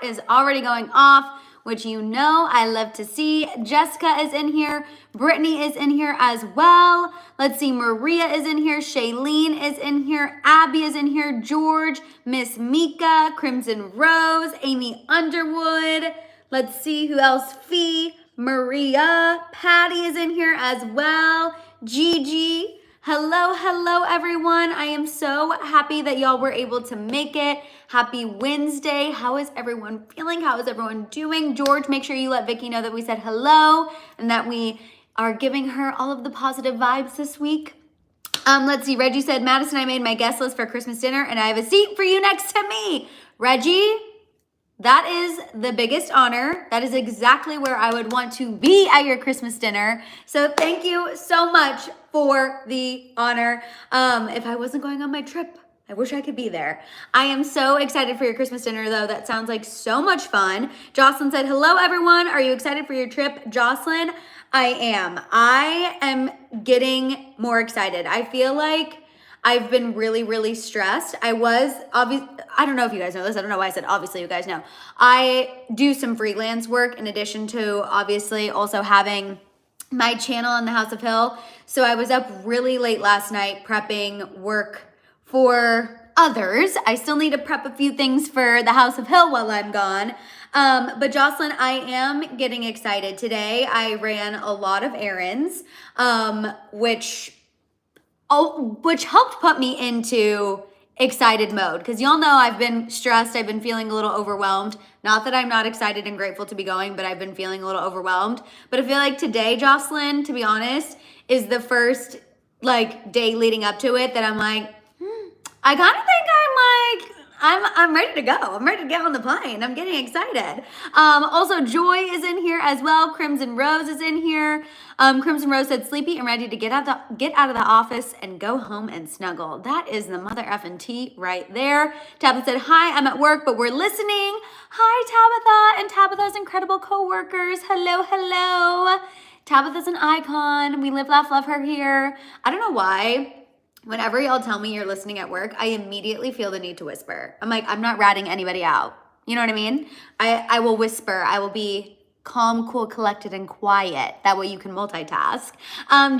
is already going off, which you know I love to see. Jessica is in here. Brittany is in here as well. Let's see, Maria is in here. Shailene is in here. Abby is in here. George, Miss Mika, Crimson Rose, Amy Underwood. Let's see who else. Fee, Maria, Patty is in here as well. Gigi. Hello, everyone. I am so happy that y'all were able to make it. Happy Wednesday. How is everyone feeling? How is everyone doing? George, make sure you let Vicky know that we said hello and that we are giving her all of the positive vibes this week. Let's see. Reggie said, Madison, I made my guest list for Christmas dinner and I have a seat for you next to me. Reggie, that is the biggest honor. That is exactly where I would want to be at your Christmas dinner. So thank you so much for the honor. If I wasn't going on my trip, I wish I could be there. I am so excited for your Christmas dinner though. That sounds like so much fun. Jocelyn said, hello everyone. Are you excited for your trip? Jocelyn, I am getting more excited. I feel like I've been really stressed. I don't know if you guys know this. I don't know why I said obviously, you guys know. I do some freelance work in addition to obviously also having my channel on the House of Hill. So I was up really late last night prepping work for others. I still need to prep a few things for the House of Hill while I'm gone. But Jocelyn, I am getting excited. Today I ran a lot of errands, which helped put me into excited mode. Because y'all know I've been stressed. I've been feeling a little overwhelmed. Not that I'm not excited and grateful to be going, but I've been feeling a little overwhelmed. But I feel like today, Jocelyn, to be honest, is the first day leading up to it that I'm like, I kind of think I'm ready to go. I'm ready to get on the plane. I'm getting excited. Also, Joy is in here as well. Crimson Rose is in here. Crimson Rose said, sleepy and ready to get out of the office and go home and snuggle. That is the mother effing tea right there. Tabitha said, hi, I'm at work, but we're listening. Hi, Tabitha and Tabitha's incredible co-workers. Hello. Tabitha's an icon. We live, laugh, love her here. I don't know why. Whenever y'all tell me you're listening at work, I immediately feel the need to whisper. I'm like, I'm not ratting anybody out. You know what I mean? I will whisper. I will be calm, cool, collected, and quiet. That way you can multitask.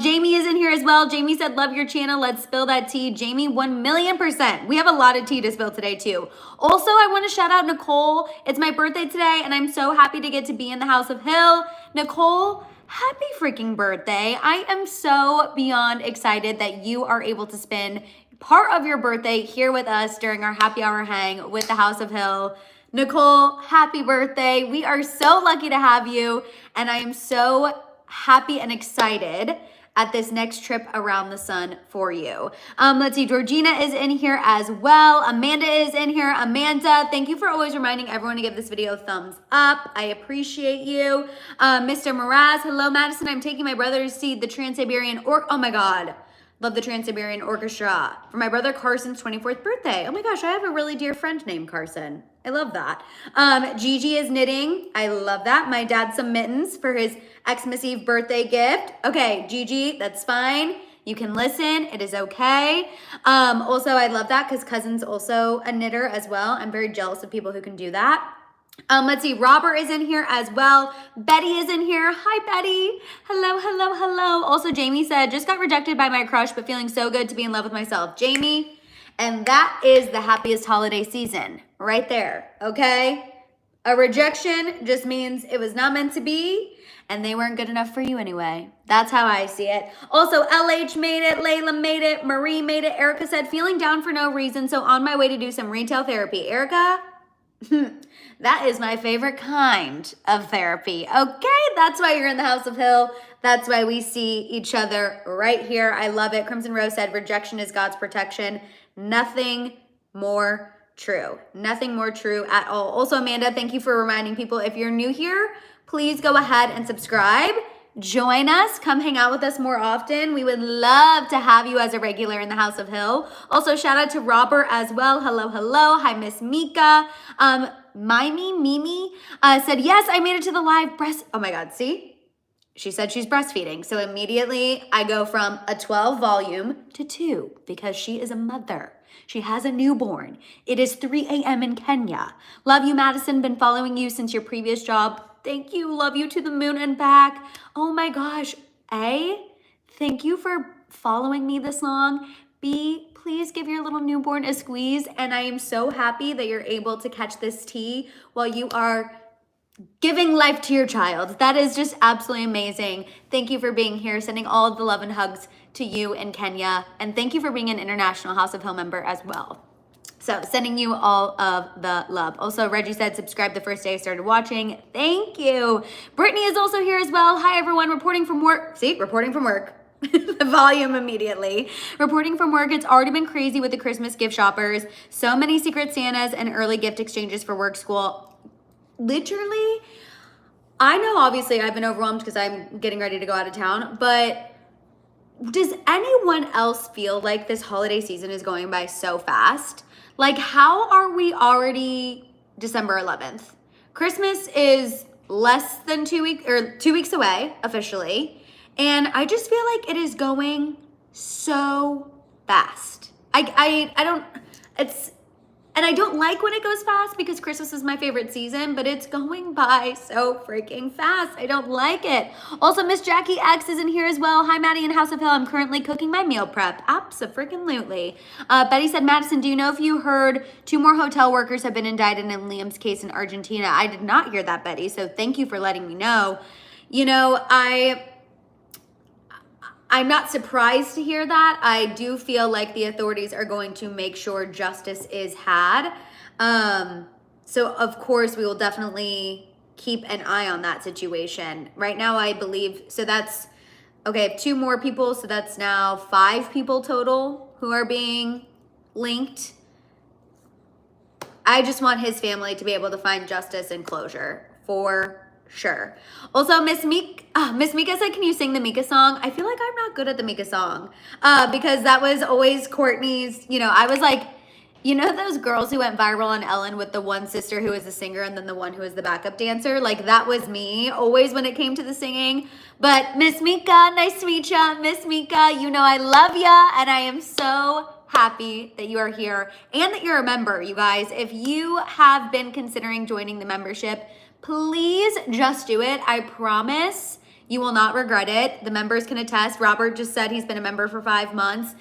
Jamie is in here as well. Jamie said, love your channel. Let's spill that tea. Jamie, 1,000,000%. We have a lot of tea to spill today too. Also, I want to shout out Nicole. It's my birthday today, and I'm so happy to get to be in the House of Hill. Nicole, happy freaking birthday. I am so beyond excited that you are able to spend part of your birthday here with us during our happy hour hang with the House of Hill. Nicole, happy birthday. We are so lucky to have you, and I am so happy and excited at this next trip around the sun for you. Let's see, Georgina is in here as well. Amanda is in here. Amanda, thank you for always reminding everyone to give this video a thumbs up. I appreciate you. Mr. Mraz, hello, Madison. I'm taking my brother to see the Trans-Siberian oh my God. Love the Trans-Siberian Orchestra for my brother Carson's 24th birthday. Oh my gosh, I have a really dear friend named Carson. I love that. Gigi is knitting. I love that. My dad some mittens for his Xmas Eve birthday gift. Okay, Gigi, that's fine. You can listen. It is okay. Also, I love that because cousin's also a knitter as well. I'm very jealous of people who can do that. Let's see, Robert is in here as well. Betty is in here. Hi, Betty. Hello. Also, Jamie said, just got rejected by my crush, but feeling so good to be in love with myself. Jamie, and that is the happiest holiday season right there, okay? A rejection just means it was not meant to be, and they weren't good enough for you anyway. That's how I see it. Also, LH made it, Layla made it, Marie made it. Erica said, feeling down for no reason, so on my way to do some retail therapy. Erica, that is my favorite kind of therapy. Okay, that's why you're in the House of Hill. That's why we see each other right here. I love it. Crimson Rose said, rejection is God's protection. Nothing more true. Nothing more true at all. Also, Amanda, thank you for reminding people, if you're new here, please go ahead and subscribe. Join us. Come hang out with us more often. We would love to have you as a regular in the House of Hill. Also, shout out to Robert as well. Hello. Hi, Miss Mika. Mimi said, yes, I made it to the live breast. Oh my God, see? she said she's breastfeeding. So immediately I go from a 12 volume to 2 because she is a mother. She has a newborn. It is 3 a.m. in Kenya. Love you, Madison. Been following you since your previous job. Thank you. Love you to the moon and back. Oh my gosh. A, thank you for following me this long. B, please give your little newborn a squeeze. And I am so happy that you're able to catch this tea while you are giving life to your child. That is just absolutely amazing. Thank you for being here. Sending all of the love and hugs to you in Kenya. And thank you for being an International House of Hill member as well. So sending you all of the love. Also, Reggie said, subscribe the first day I started watching. Thank you. Brittany is also here as well. Hi, everyone. Reporting from work. See, reporting from work. The volume immediately. Reporting from work, it's already been crazy with the Christmas gift shoppers. So many secret Santas and early gift exchanges for work, school. Literally, I know obviously I've been overwhelmed because I'm getting ready to go out of town, but does anyone else feel like this holiday season is going by so fast? Like, how are we already December 11th? Christmas is less than 2 weeks or 2 weeks away officially, and I just feel like it is going so fast. And I don't like when it goes fast because Christmas is my favorite season, but it's going by so freaking fast. I don't like it. Also, Miss Jackie X is in here as well. Hi, Maddie in House of Hill. I'm currently cooking my meal prep. Abso-freaking-lutely. Betty said, Madison, do you know if you heard 2 more hotel workers have been indicted in Liam's case in Argentina? I did not hear that, Betty, so thank you for letting me know. You know, I'm not surprised to hear that. I do feel like the authorities are going to make sure justice is had. So of course we will definitely keep an eye on that situation. Right now I believe, so that's, okay, I have 2 more people, so that's now 5 people total who are being linked. I just want his family to be able to find justice and closure for sure. Also, Miss Mika said, can you sing the Mika song? I feel like I'm not good at the Mika song because that was always Courtney's, you know, I was like, you know, those girls who went viral on Ellen with the one sister who was a singer and then the one who was the backup dancer? Like, that was me always when it came to the singing. But Miss Mika, nice to meet ya. Miss Mika, you know I love ya, and I am so happy that you are here and that you're a member, you guys. If you have been considering joining the membership, please just do it. I promise you will not regret it. The members can attest. Robert just said he's been a member for 5 months.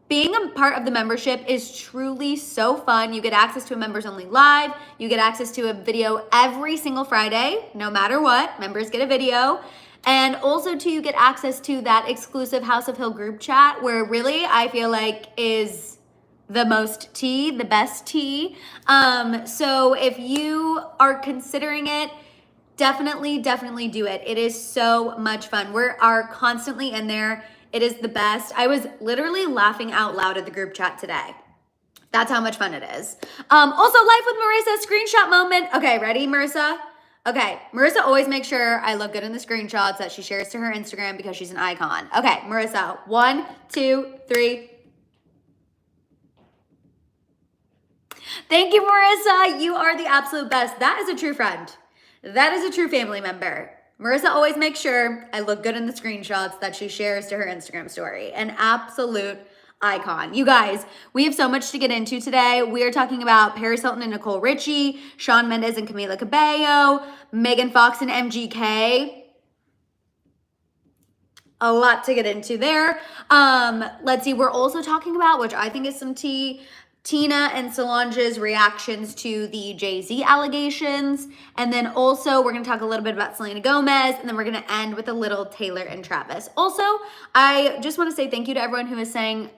Being a part of the membership is truly so fun. You get access to a members only live. You get access to a video every single Friday, no matter what. Members get a video. And also too, you get access to that exclusive House of Hill group chat where really I feel like is the most tea, the best tea. So if you are considering it, definitely do it. It is so much fun. We are constantly in there. It is the best. I was literally laughing out loud at the group chat today. That's how much fun it is. Also, Life with Marissa, screenshot moment. Okay, ready, Marissa? Okay, Marissa always makes sure I look good in the screenshots that she shares to her Instagram because she's an icon. Okay, Marissa, 1, 2, 3. Thank you, Marissa. You are the absolute best. That is a true friend. That is a true family member. Marissa always makes sure I look good in the screenshots that she shares to her Instagram story. An absolute icon. You guys, we have so much to get into today. We are talking about Paris Hilton and Nicole Richie, Shawn Mendes and Camila Cabello, Megan Fox and MGK. A lot to get into there. Let's see. We're also talking about, which I think is some tea, Tina and Solange's reactions to the Jay-Z allegations. And then also we're going to talk a little bit about Selena Gomez, and then we're going to end with a little Taylor and Travis. Also, I just want to say thank you to everyone who is saying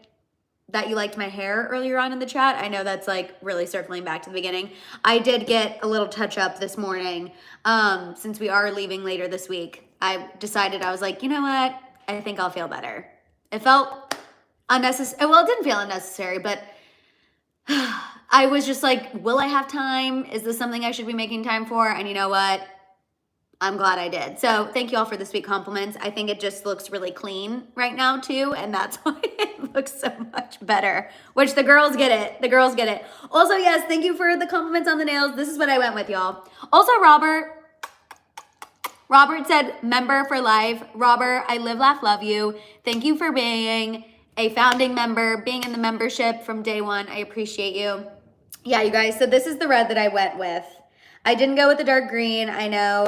that you liked my hair earlier on in the chat. I know that's like really circling back to the beginning. I did get a little touch up this morning. Since we are leaving later this week, I decided, I was like, you know what? I think I'll feel better. It felt unnecessary. Well, it didn't feel unnecessary, but I was just like, will I have time? Is this something I should be making time for? And you know what? I'm glad I did. So thank you all for the sweet compliments. I think it just looks really clean right now too. And that's why it looks so much better, which the girls get it. The girls get it. Also, yes, thank you for the compliments on the nails. This is what I went with, y'all. Also, Robert, Robert said, member for life. Robert, I live, laugh, love you. Thank you for being a founding member, being in the membership from day one. I appreciate you. Yeah, you guys, so this is the red that I went with. I didn't go with the dark green. I know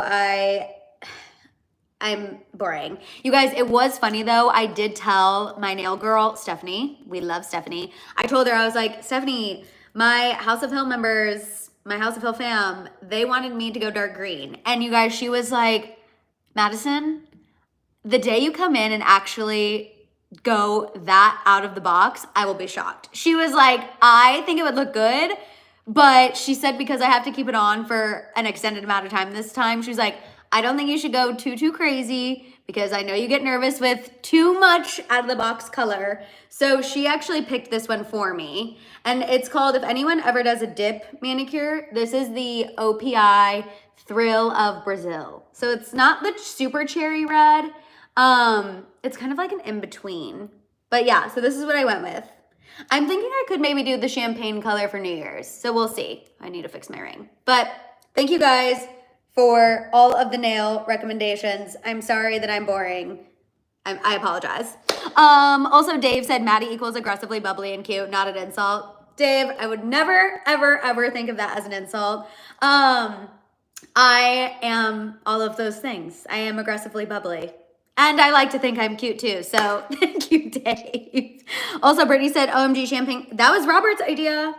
I'm boring. You guys, it was funny though. I did tell my nail girl, Stephanie, we love Stephanie. I told her, I was like, Stephanie, my House of Hill members, my House of Hill fam, they wanted me to go dark green. And you guys, she was like, Madison, the day you come in and actually go that out of the box, I will be shocked. She was like, I think it would look good, but she said because I have to keep it on for an extended amount of time this time, she's like, I don't think you should go too crazy because I know you get nervous with too much out of the box color. So she actually picked this one for me. And it's called, if anyone ever does a dip manicure, this is the OPI Thrill of Brazil. So it's not the super cherry red. It's kind of like an in-between. But yeah, so this is what I went with. I'm thinking I could maybe do the champagne color for New Year's. So we'll see. I need to fix my ring. But thank you guys for all of the nail recommendations. I'm sorry that I'm boring. I apologize. Also, Dave said Maddie equals aggressively bubbly and cute, not an insult. Dave, I would never, ever think of that as an insult. I am all of those things. I am aggressively bubbly. And I like to think I'm cute too. So thank you, Dave. Also, Brittany said, OMG champagne. That was Robert's idea.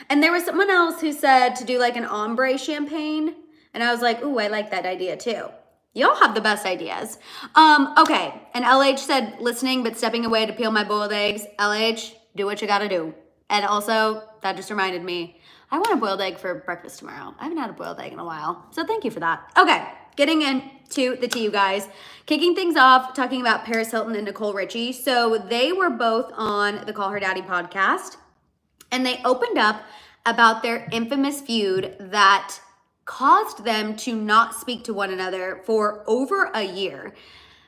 And there was someone else who said to do like an ombre champagne. And I was like, ooh, I like that idea too. Y'all have the best ideas. Okay, and LH said listening but stepping away to peel my boiled eggs. LH, do what you gotta do. And also, that just reminded me, I want a boiled egg for breakfast tomorrow. I haven't had a boiled egg in a while, so thank you for that. Okay, getting into the tea, you guys. Kicking things off, talking about Paris Hilton and Nicole Richie. So they were both on the Call Her Daddy podcast, and they opened up about their infamous feud that caused them to not speak to one another for over a year.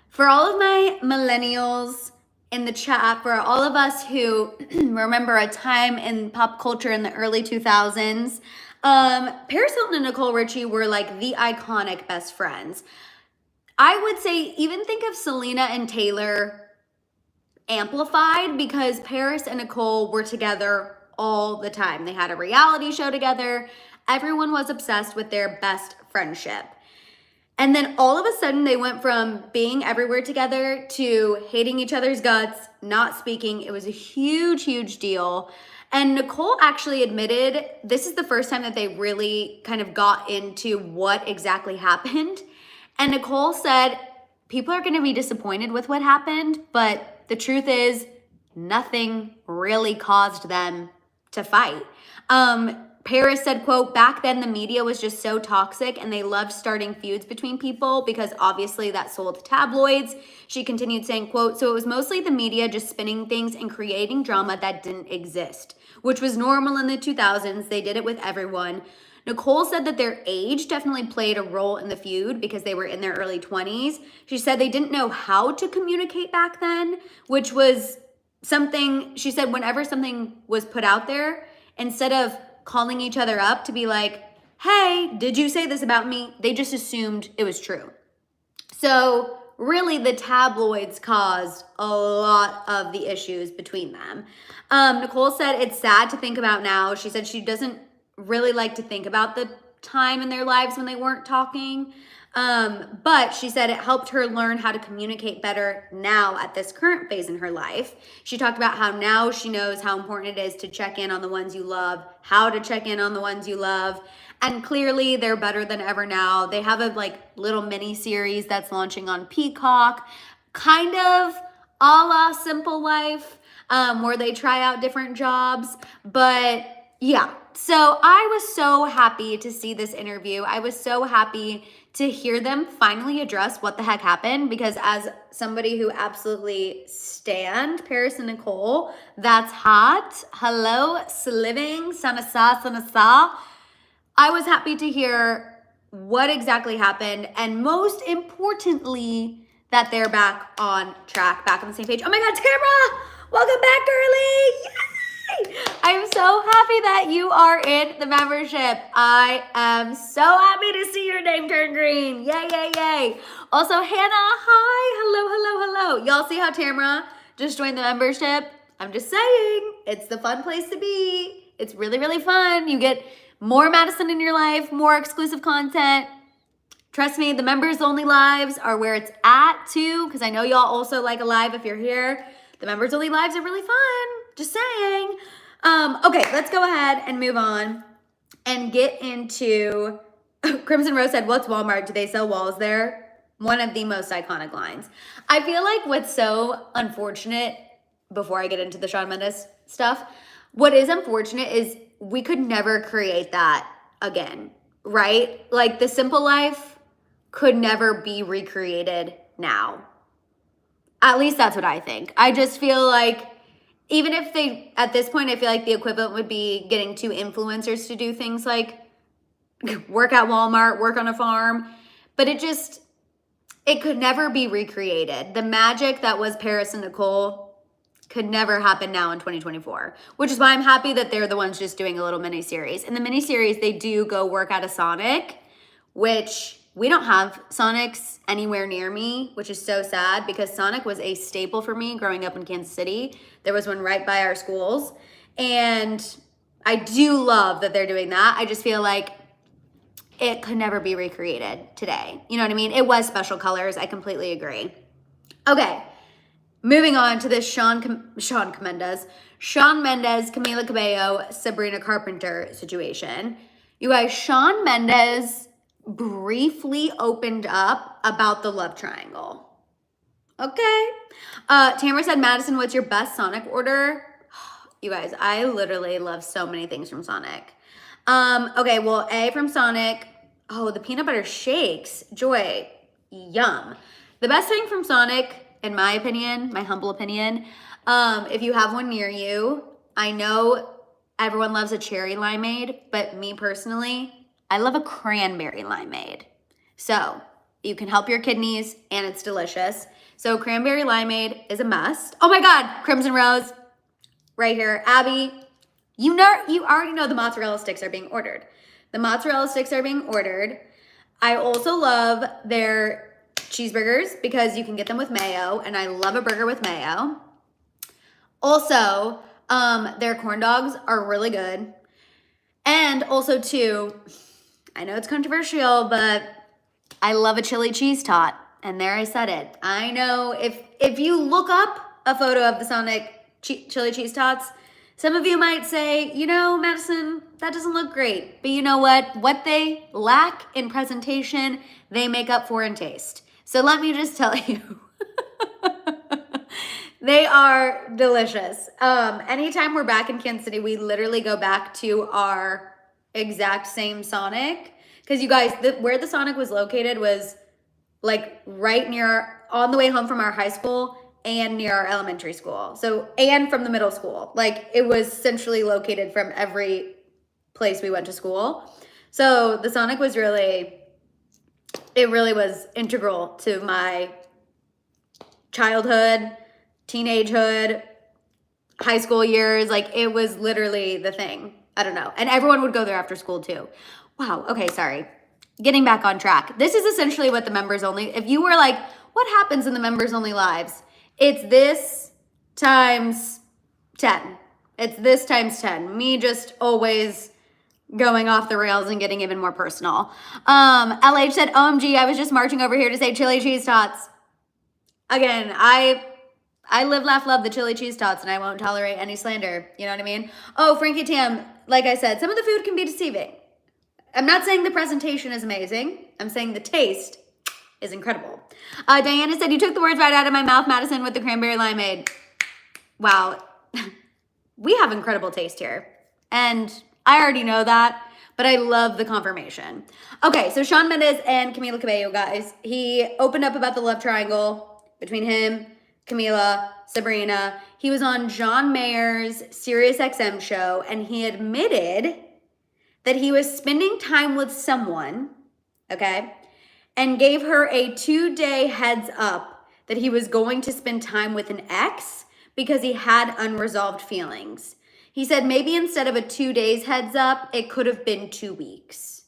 For all of my millennials in the chat, for all of us who remember a time in pop culture in the early 2000s, Paris Hilton and Nicole Richie were like the iconic best friends. I would say even think of Selena and Taylor amplified, because Paris and Nicole were together all the time. They had a reality show together. Everyone was obsessed with their best friendship. And then all of a sudden they went from being everywhere together to hating each other's guts, not speaking. It was a huge deal. And Nicole actually admitted this is the first time that they really kind of got into what exactly happened. And Nicole said, people are gonna be disappointed with what happened, but the truth is nothing really caused them to fight. Paris said, quote, back then the media was just so toxic and they loved starting feuds between people because obviously that sold tabloids. She continued saying, quote, so it was mostly the media just spinning things and creating drama that didn't exist, which was normal in the 2000s. They did it with everyone. Nicole said that their age definitely played a role in the feud because they were in their early 20s. She said they didn't know how to communicate back then, which was something, she said whenever something was put out there, instead of calling each other up to be like, hey, did you say this about me? They just assumed it was true. So really the tabloids caused a lot of the issues between them. Nicole said it's sad to think about now. She said she doesn't really like to think about the time in their lives when they weren't talking. But she said it helped her learn how to communicate better now at this current phase in her life. She talked about how now she knows how important it is to check in on the ones you love, how to check in on the ones you love. And clearly they're better than ever now. They have a like little mini series that's launching on Peacock, kind of a la Simple Life, where they try out different jobs. But yeah, so I was so happy to see this interview. I was so happy to hear them finally address what the heck happened, because as somebody who absolutely stand Paris and Nicole, that's hot. Hello, sliving, sanasa. I was happy to hear what exactly happened, and most importantly, that they're back on track, back on the same page. Oh my God, Tamara, welcome back, girlie. I'm so happy that you are in the membership. I am so happy to see your name turn green. Yay, yay, yay. Also, Hannah, hi. Hello, hello, hello. Y'all see how Tamara just joined the membership? I'm just saying, it's the fun place to be. It's really, really fun. You get more Madison in your life, more exclusive content. Trust me, the members only lives are where it's at too, because I know y'all also like a live if you're here. The members only lives are really fun. Just saying. Okay, let's go ahead and move on and get into Crimson Rose said, what's Walmart? Do they sell walls there? One of the most iconic lines. I feel like what's so unfortunate, before I get into the Shawn Mendes stuff, what is unfortunate is we could never create that again, right? Like the simple life could never be recreated now. At least that's what I think. I just feel like even if they, at this point, I feel like the equivalent would be getting two influencers to do things like work at Walmart, work on a farm, but it could never be recreated. The magic that was Paris and Nicole could never happen now in 2024, which is why I'm happy that they're the ones just doing a little mini series. In the mini series, they do go work at a Sonic, which we don't have Sonics anywhere near me, which is so sad because Sonic was a staple for me growing up in Kansas City. There was one right by our schools. And I do love that they're doing that. I just feel like it could never be recreated today. You know what I mean? It was special colors. I completely agree. Okay, moving on to this Shawn Mendes, Camila Cabello, Sabrina Carpenter situation. You guys, Shawn Mendes briefly opened up about the love triangle. Okay. Tamara said, Madison, what's your best Sonic order? You guys, I literally love so many things from Sonic. Okay, well, A from Sonic. Oh, the peanut butter shakes. Joy. Yum. The best thing from Sonic, in my opinion, my humble opinion, if you have one near you, I know everyone loves a cherry limeade, but me personally, I love a cranberry limeade. So you can help your kidneys and it's delicious. So cranberry limeade is a must. Oh my God, Crimson Rose, right here. Abby, you already know the mozzarella sticks are being ordered. The mozzarella sticks are being ordered. I also love their cheeseburgers because you can get them with mayo, and I love a burger with mayo. Also, their corn dogs are really good. And also too, I know it's controversial, but I love a chili cheese tot. And there I said it. I know if you look up a photo of the Sonic chili cheese tots, some of you might say, you know, Madison, that doesn't look great. But you know what? What they lack in presentation, they make up for in taste. So let me just tell you, they are delicious. Anytime we're back in Kansas City, we literally go back to our exact same Sonic, because you guys, where the Sonic was located was like right near, on the way home from our high school and near our elementary school. So, and from the middle school, like it was centrally located from every place we went to school. So the Sonic was really was integral to my childhood, teenagehood, high school years. Like it was literally the thing. I don't know. And everyone would go there after school too. Wow. Okay. Sorry. Getting back on track. This is essentially what the members only, if you were like, what happens in the members only lives? It's this times 10. It's this times 10. Me just always going off the rails and getting even more personal. LH said, OMG, I was just marching over here to say chili cheese tots. Again, I live, laugh, love the chili cheese tots, and I won't tolerate any slander. You know what I mean? Oh, Frankie Tam, like I said, some of the food can be deceiving. I'm not saying the presentation is amazing. I'm saying the taste is incredible. Diana said, you took the words right out of my mouth, Madison, with the cranberry limeade. Wow. We have incredible taste here. And I already know that, but I love the confirmation. Okay, so Shawn Mendes and Camila Cabello, guys. He opened up about the love triangle between him, Camila, Sabrina. He was on John Mayer's SiriusXM show, and he admitted that he was spending time with someone, okay, and gave her a 2-day heads up that he was going to spend time with an ex because he had unresolved feelings. He said maybe instead of a 2 days heads up, it could have been 2 weeks.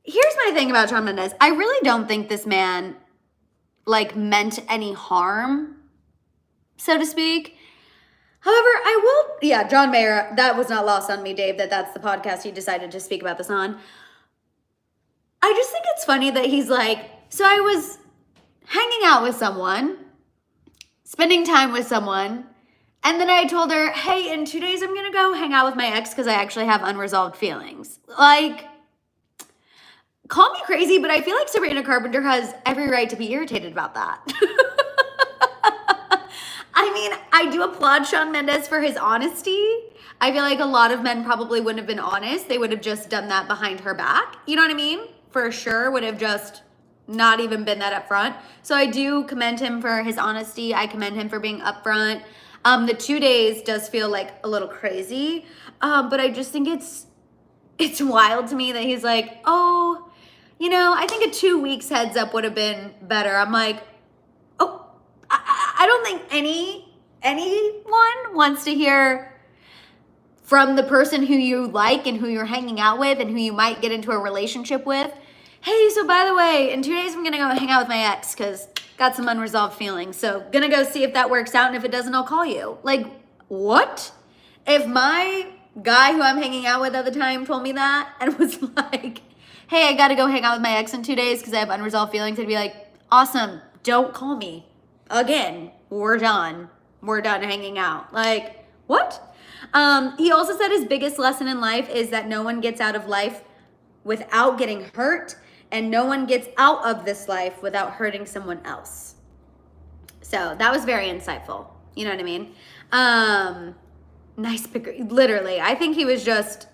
Here's my thing about Shawn Mendes. I really don't think this man like meant any harm, so to speak. However, I will, yeah, John Mayer, that was not lost on me, Dave, that's the podcast he decided to speak about this on. I just think it's funny that he's like, so I was hanging out with someone, spending time with someone, and then I told her, hey, in 2 days I'm gonna go hang out with my ex because I actually have unresolved feelings. Like, call me crazy, but I feel like Sabrina Carpenter has every right to be irritated about that. I mean, I do applaud Shawn Mendes for his honesty. I feel like a lot of men probably wouldn't have been honest. They would have just done that behind her back. You know what I mean? For sure, would have just not even been that upfront. So I do commend him for his honesty. I commend him for being upfront. The 2 days does feel like a little crazy, but I just think it's wild to me that he's like, oh, you know, I think a 2 weeks heads up would have been better. I'm like, oh, I don't think anyone wants to hear from the person who you like and who you're hanging out with and who you might get into a relationship with. Hey, so by the way, in 2 days I'm gonna go hang out with my ex because got some unresolved feelings. So gonna go see if that works out, and if it doesn't, I'll call you. Like, what? If my guy who I'm hanging out with at the time told me that and was like, hey, I gotta go hang out with my ex in 2 days because I have unresolved feelings, I'd be like, awesome, don't call me again. We're done hanging out. Like, what? He also said his biggest lesson in life is that no one gets out of life without getting hurt, and no one gets out of this life without hurting someone else. So that was very insightful. You know what I mean? Nice picker. Literally, I think he was just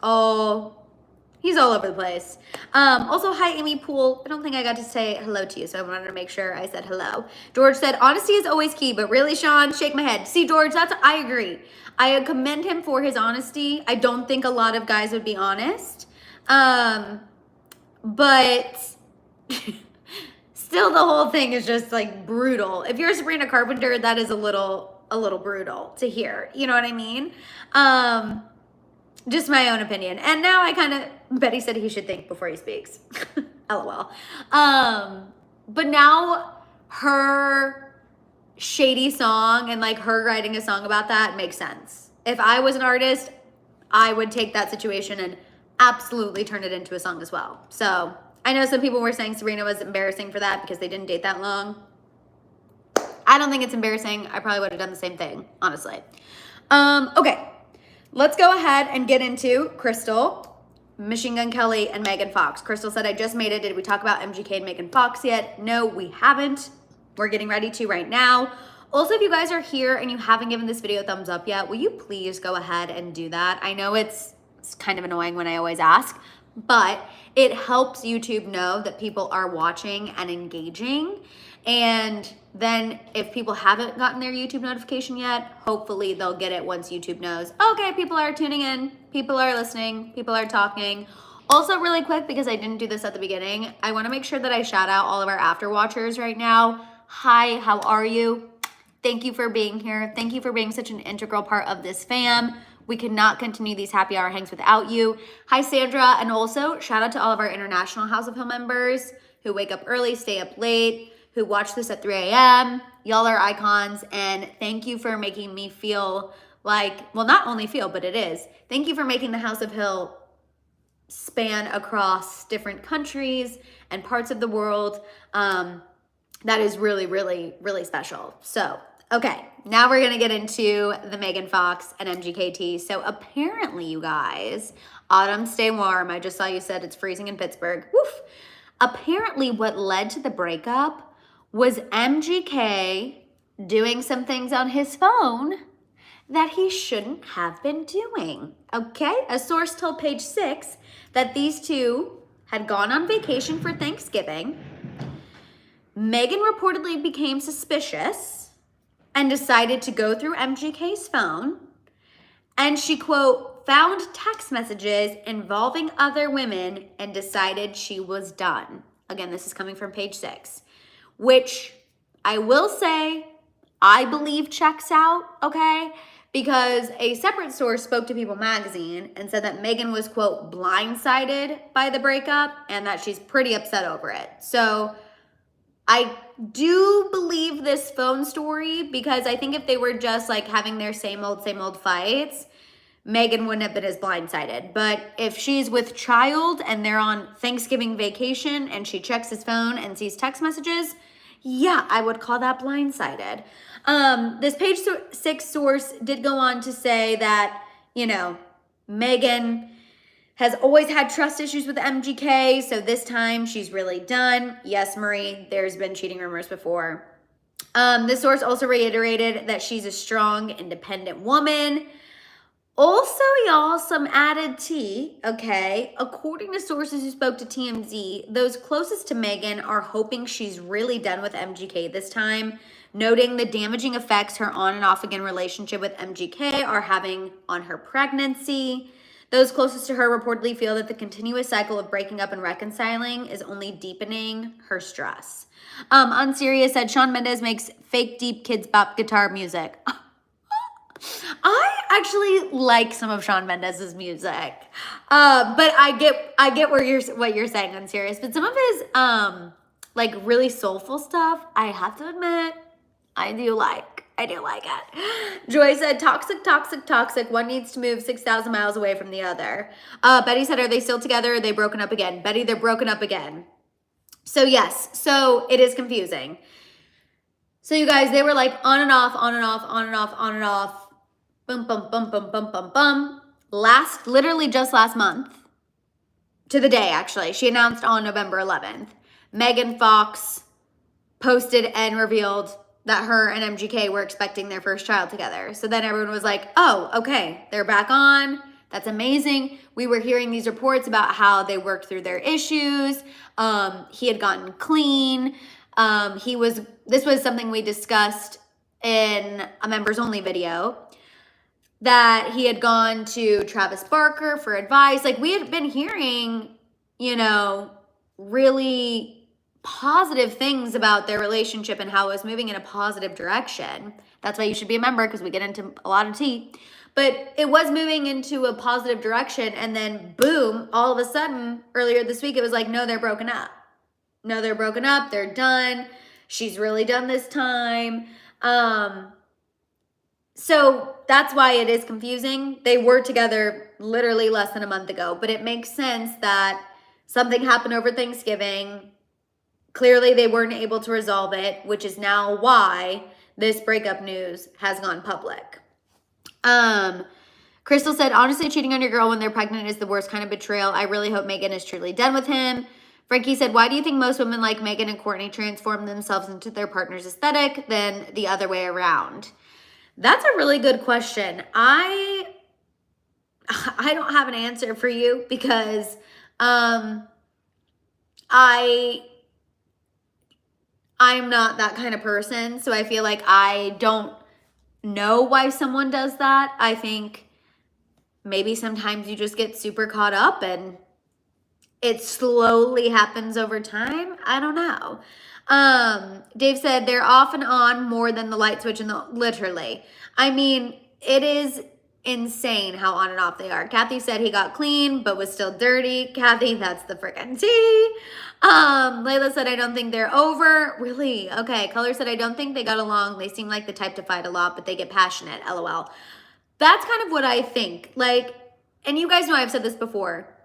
he's all over the place. Also, hi, Amy Poole. I don't think I got to say hello to you, so I wanted to make sure I said hello. George said, honesty is always key, but really, Shawn, shake my head. See, George, I agree. I commend him for his honesty. I don't think a lot of guys would be honest. But still, the whole thing is just like brutal. If you're Sabrina Carpenter, that is a little brutal to hear. You know what I mean? Just my own opinion. And now Betty said he should think before he speaks. LOL. But now her shady song and like her writing a song about that makes sense. If I was an artist, I would take that situation and absolutely turn it into a song as well. So I know some people were saying Serena was embarrassing for that because they didn't date that long. I don't think it's embarrassing. I probably would have done the same thing, honestly. Okay, let's go ahead and get into Crystal, Machine Gun Kelly, and Megan Fox. Crystal said, I just made it. Did we talk about MGK and Megan Fox yet? No, we haven't. We're getting ready to right now. Also, if you guys are here and you haven't given this video a thumbs up yet, will you please go ahead and do that? I know it's kind of annoying when I always ask, but it helps YouTube know that people are watching and engaging. And then if people haven't gotten their YouTube notification yet, hopefully they'll get it once YouTube knows, okay, people are tuning in, people are listening, people are talking. Also, really quick, because I didn't do this at the beginning, I want to make sure that I shout out all of our after watchers right now. Hi, how are you? Thank you for being here. Thank you for being such an integral part of this fam. We could not continue these happy hour hangs without you. Hi, Sandra. And also shout out to all of our international House of Hill members who wake up early, stay up late, who watch this at 3 a.m. Y'all are icons. And thank you for making me feel like, well, not only feel, but it is. Thank you for making the House of Hill span across different countries and parts of the world. That is really, really, really special. So, okay, now we're gonna get into the Megan Fox and MGK tea. So apparently, you guys, autumn, stay warm. I just saw you said it's freezing in Pittsburgh. Woof. Apparently, what led to the breakup was MGK doing some things on his phone that he shouldn't have been doing, okay? A source told Page 6 that these two had gone on vacation for Thanksgiving. Megan reportedly became suspicious and decided to go through MGK's phone, and she, quote, found text messages involving other women and decided she was done. Again, this is coming from Page 6, which I will say I believe checks out, okay? because a separate source spoke to People magazine and said that Megan was, quote, blindsided by the breakup and that she's pretty upset over it. So I do believe this phone story, because I think if they were just like having their same old fights, Megan wouldn't have been as blindsided. But if she's with child and they're on Thanksgiving vacation and she checks his phone and sees text messages, yeah, I would call that blindsided. This page 6 source did go on to say that, you know, Megan has always had trust issues with MGK, so this time she's really done. Yes, Marie, there's been cheating rumors before. This source also reiterated that she's a strong, independent woman. Also, y'all, some added tea, okay? According to sources who spoke to TMZ, those closest to Megan are hoping she's really done with MGK this time, noting the damaging effects her on and off again relationship with MGK are having on her pregnancy. Those closest to her reportedly feel that the continuous cycle of breaking up and reconciling is only deepening her stress. Unserious said Shawn Mendes makes fake deep kids bop guitar music. I actually like some of Shawn Mendes' music, but I get what you're saying, Unserious. But some of his like really soulful stuff, I have to admit, I do like it. Joy said, toxic. One needs to move 6,000 miles away from the other. Betty said, are they still together? Or are they broken up again? Betty, they're broken up again. So yes, so it is confusing. So you guys, they were like on and off. Bum. Literally just last month, to the day actually, she announced on November 11th, Megan Fox posted and revealed that her and MGK were expecting their first child together. So then everyone was like, oh, okay, they're back on. That's amazing. We were hearing these reports about how they worked through their issues. He had gotten clean. This was something we discussed in a members only video, that he had gone to Travis Barker for advice. Like, we had been hearing, you know, really positive things about their relationship and how it was moving in a positive direction. That's why you should be a member, because we get into a lot of tea. But it was moving into a positive direction, and then boom, all of a sudden, earlier this week, it was like, no, they're broken up. No, they're broken up. They're done. She's really done this time. So that's why it is confusing. They were together literally less than a month ago, but it makes sense that something happened over Thanksgiving. Clearly they weren't able to resolve it, which is now why this breakup news has gone public. Crystal said, honestly, cheating on your girl when they're pregnant is the worst kind of betrayal. I really hope Megan is truly done with him. Frankie said, why do you think most women like Megan and Courtney transform themselves into their partner's aesthetic than the other way around? That's a really good question. I don't have an answer for you, because I'm not that kind of person. So I feel like I don't know why someone does that. I think maybe sometimes you just get super caught up and it slowly happens over time. I don't know. Dave said they're off and on more than the light switch literally. I mean, it is insane how on and off they are. Kathy said he got clean, but was still dirty. Kathy, that's the freaking tea. Layla said, I don't think they're over. Really? Okay. Color said, I don't think they got along. They seem like the type to fight a lot, but they get passionate. LOL. That's kind of what I think. Like, and you guys know I've said this before.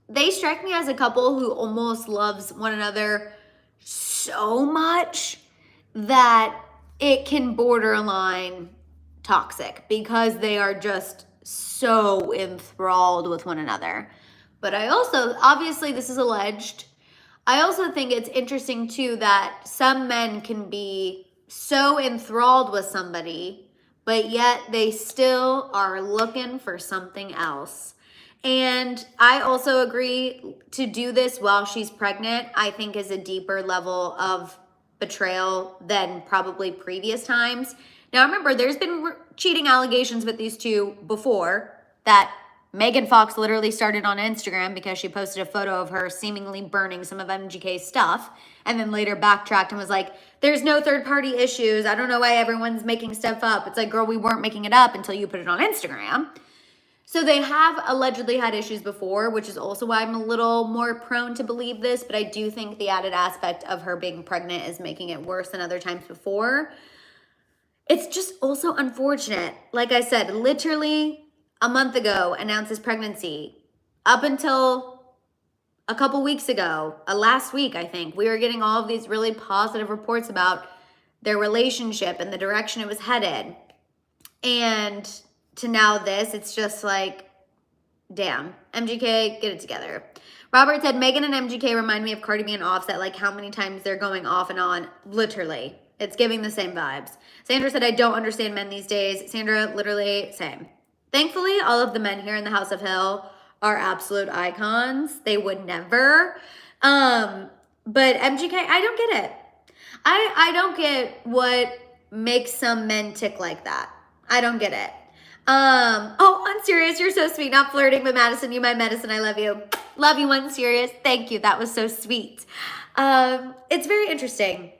They strike me as a couple who almost loves one another so much that it can borderline toxic, because they are just so enthralled with one another. But I also, obviously this is alleged, I also think it's interesting too that some men can be so enthralled with somebody, but yet they still are looking for something else. And I also agree, to do this while she's pregnant, I think is a deeper level of betrayal than probably previous times. Now remember, there's been cheating allegations with these two before that Megan Fox literally started on Instagram because she posted a photo of her seemingly burning some of MGK's stuff, and then later backtracked and was like, there's no third-party issues. I don't know why everyone's making stuff up. It's like, girl, we weren't making it up until you put it on Instagram. So they have allegedly had issues before, which is also why I'm a little more prone to believe this, but I do think the added aspect of her being pregnant is making it worse than other times before. It's just also unfortunate. Like I said, literally a month ago announced his pregnancy. Up until a couple weeks ago, last week I think, we were getting all of these really positive reports about their relationship and the direction it was headed. And to now this, it's just like, damn, MGK, get it together. Robert said, Megan and MGK remind me of Cardi B and Offset, like how many times they're going off and on. Literally, it's giving the same vibes. Sandra said, I don't understand men these days. Sandra, literally, same. Thankfully, all of the men here in the House of Hill are absolute icons. They would never. But MGK, I don't get it. I don't get what makes some men tick like that. I don't get it. Oh, Unserious, you're so sweet. Not flirting, but Madison, you my medicine. I love you. Love you, Unserious. Thank you. That was so sweet. It's very interesting.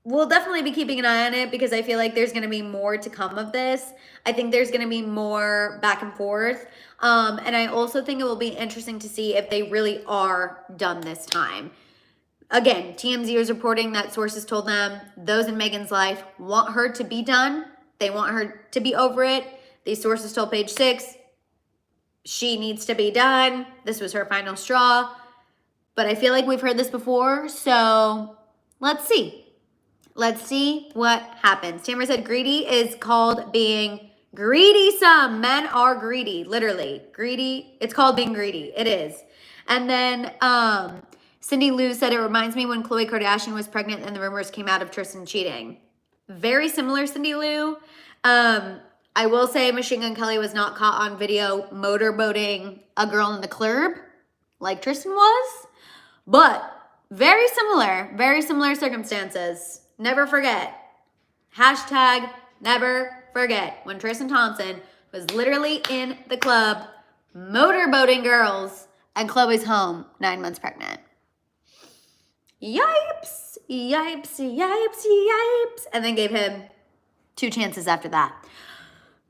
We'll definitely be keeping an eye on it because I feel like there's going to be more to come of this. I think there's going to be more back and forth. And I also think it will be interesting to see if they really are done this time. Again, TMZ is reporting that sources told them those in Megan's life want her to be done. They want her to be over it. These sources told Page 6, she needs to be done. This was her final straw. But I feel like we've heard this before, so let's see. Let's see what happens. Tamara said greedy is called being greedy. Some men are greedy, literally. Greedy, it's called being greedy. It is. And then Cindy Lou said, it reminds me when Khloe Kardashian was pregnant and the rumors came out of Tristan cheating. Very similar, Cindy Lou. I will say Machine Gun Kelly was not caught on video motorboating a girl in the club like Tristan was, but very similar circumstances. Never forget. Hashtag never forget when Tristan Thompson was literally in the club motorboating girls and Khloe's home 9 months pregnant. Yipes, yipes, yipes, yipes. And then gave him 2 chances after that.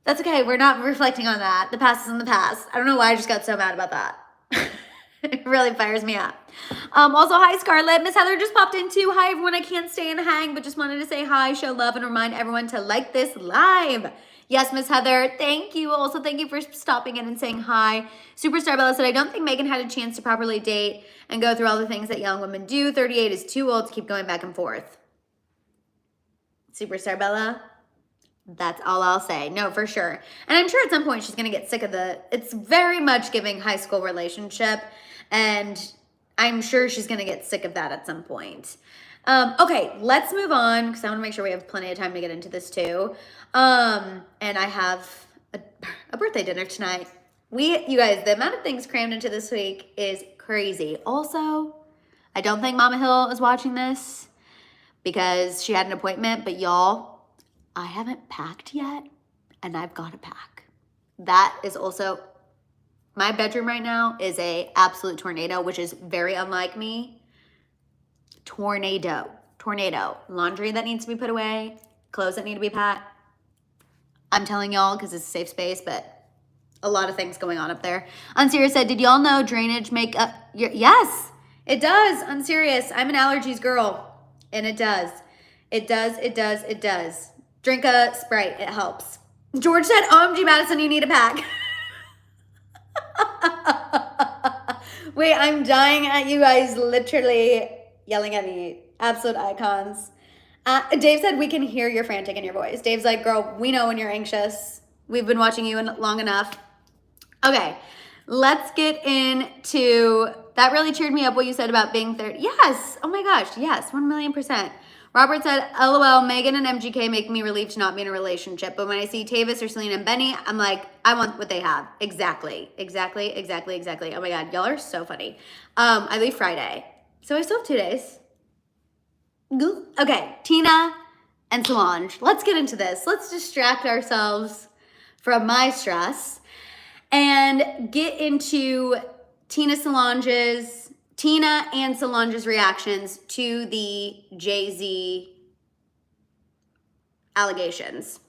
That's okay. We're not reflecting on that. The past is in the past. I don't know why I just got so mad about that. It really fires me up. Also, hi, Scarlett. Miss Heather just popped in too. Hi, everyone. I can't stay and hang, but just wanted to say hi, show love, and remind everyone to like this live. Yes, Miss Heather. Thank you. Also, thank you for stopping in and saying hi. Superstar Bella said, I don't think Megan had a chance to properly date and go through all the things that young women do. 38 is too old to keep going back and forth. Superstar Bella. That's all I'll say. No, for sure. And I'm sure at some point she's going to get sick of it's very much giving high school relationship. And I'm sure she's going to get sick of that at some point. Okay, let's move on because I want to make sure we have plenty of time to get into this too. And I have a birthday dinner tonight. You guys, the amount of things crammed into this week is crazy. Also, I don't think Mama Hill is watching this because she had an appointment, but y'all, I haven't packed yet, and I've got to pack. That is also, my bedroom right now is a absolute tornado, which is very unlike me. Tornado. Laundry that needs to be put away, clothes that need to be packed. I'm telling y'all because it's a safe space, but a lot of things going on up there. Unserious said, did y'all know drainage make up yes, it does. Unserious. I'm an allergies girl, and it does. It does. Drink a Sprite. It helps. George said, OMG, Madison, you need a pack. Wait, I'm dying at you guys literally yelling at me. Absolute icons. Dave said, we can hear you're frantic in your voice. Dave's like, girl, we know when you're anxious. We've been watching you long enough. Okay, let's get into, that really cheered me up what you said about being 30. Yes, oh my gosh, yes, 1,000,000%. Robert said, LOL, Megan and MGK make me relieved to not be in a relationship. But when I see Tavis or Selena and Benny, I'm like, I want what they have. Exactly. Oh my God, y'all are so funny. I leave Friday. So I still have 2 days. Okay, Tina and Solange. Let's get into this. Let's distract ourselves from my stress. and get into Tina and Solange's reactions to the Jay-Z allegations.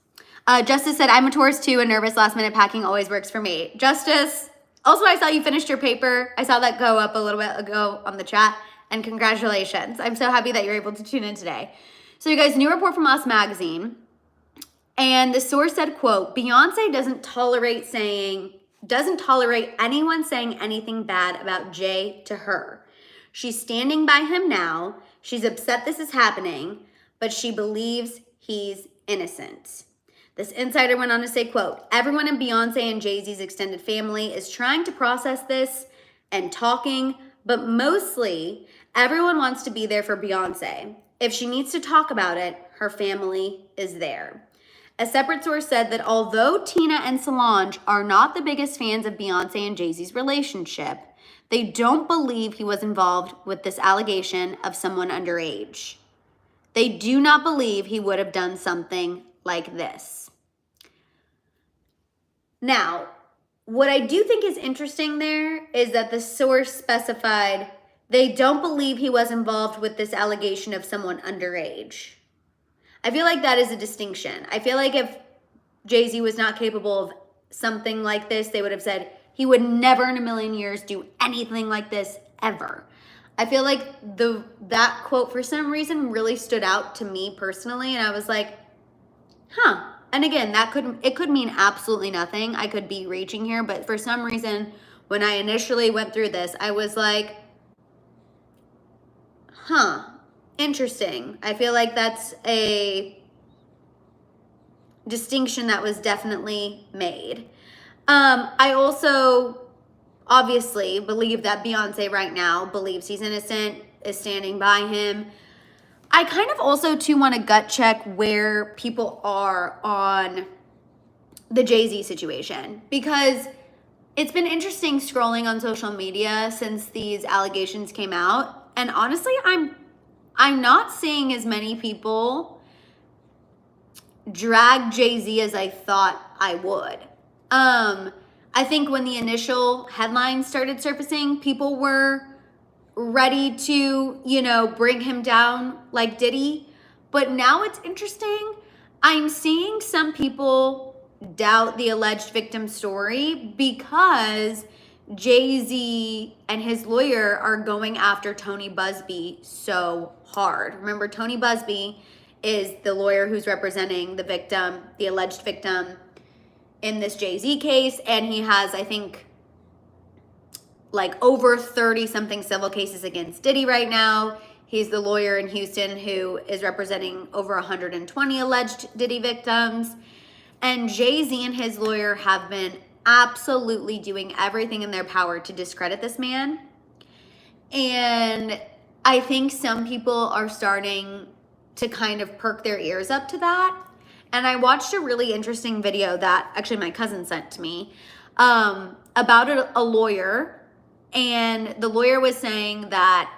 Justice said, I'm a Taurus too, and nervous last minute packing always works for me. Justice, also I saw you finished your paper. I saw that go up a little bit ago on the chat, and congratulations. I'm so happy that you're able to tune in today. So you guys, new report from Us Magazine, and the source said, quote, Beyonce doesn't tolerate anyone saying anything bad about Jay to her. She's standing by him now. She's upset this is happening, but she believes he's innocent. This insider went on to say, quote, everyone in Beyonce and Jay-Z's extended family is trying to process this and talking, but mostly everyone wants to be there for Beyonce. If she needs to talk about it, her family is there. A separate source said that although Tina and Solange are not the biggest fans of Beyonce and Jay-Z's relationship, they don't believe he was involved with this allegation of someone underage. They do not believe he would have done something like this. Now, what I do think is interesting there is that the source specified they don't believe he was involved with this allegation of someone underage. I feel like that is a distinction. I feel like if Jay-Z was not capable of something like this, they would have said he would never in a million years do anything like this ever. I feel like that quote for some reason really stood out to me personally, and I was like, huh. And again, it could mean absolutely nothing. I could be reaching here, but for some reason, when I initially went through this, I was like, huh, interesting. I feel like that's a distinction that was definitely made. I also obviously believe that Beyonce right now believes he's innocent, is standing by him. I kind of also too want to gut check where people are on the Jay-Z situation, because it's been interesting scrolling on social media since these allegations came out. And honestly, I'm not seeing as many people drag Jay-Z as I thought I would. I think when the initial headlines started surfacing, people were ready to, bring him down like Diddy. But now it's interesting. I'm seeing some people doubt the alleged victim story because Jay-Z and his lawyer are going after Tony Busby so hard. Remember, Tony Busby is the lawyer who's representing the victim, the alleged victim in this Jay-Z case, and he has, I think, like over 30 something civil cases against Diddy right now. He's the lawyer in Houston who is representing over 120 alleged Diddy victims. And Jay-Z and his lawyer have been absolutely doing everything in their power to discredit this man. And I think some people are starting to kind of perk their ears up to that. And I watched a really interesting video that actually my cousin sent to me about a lawyer. And the lawyer was saying that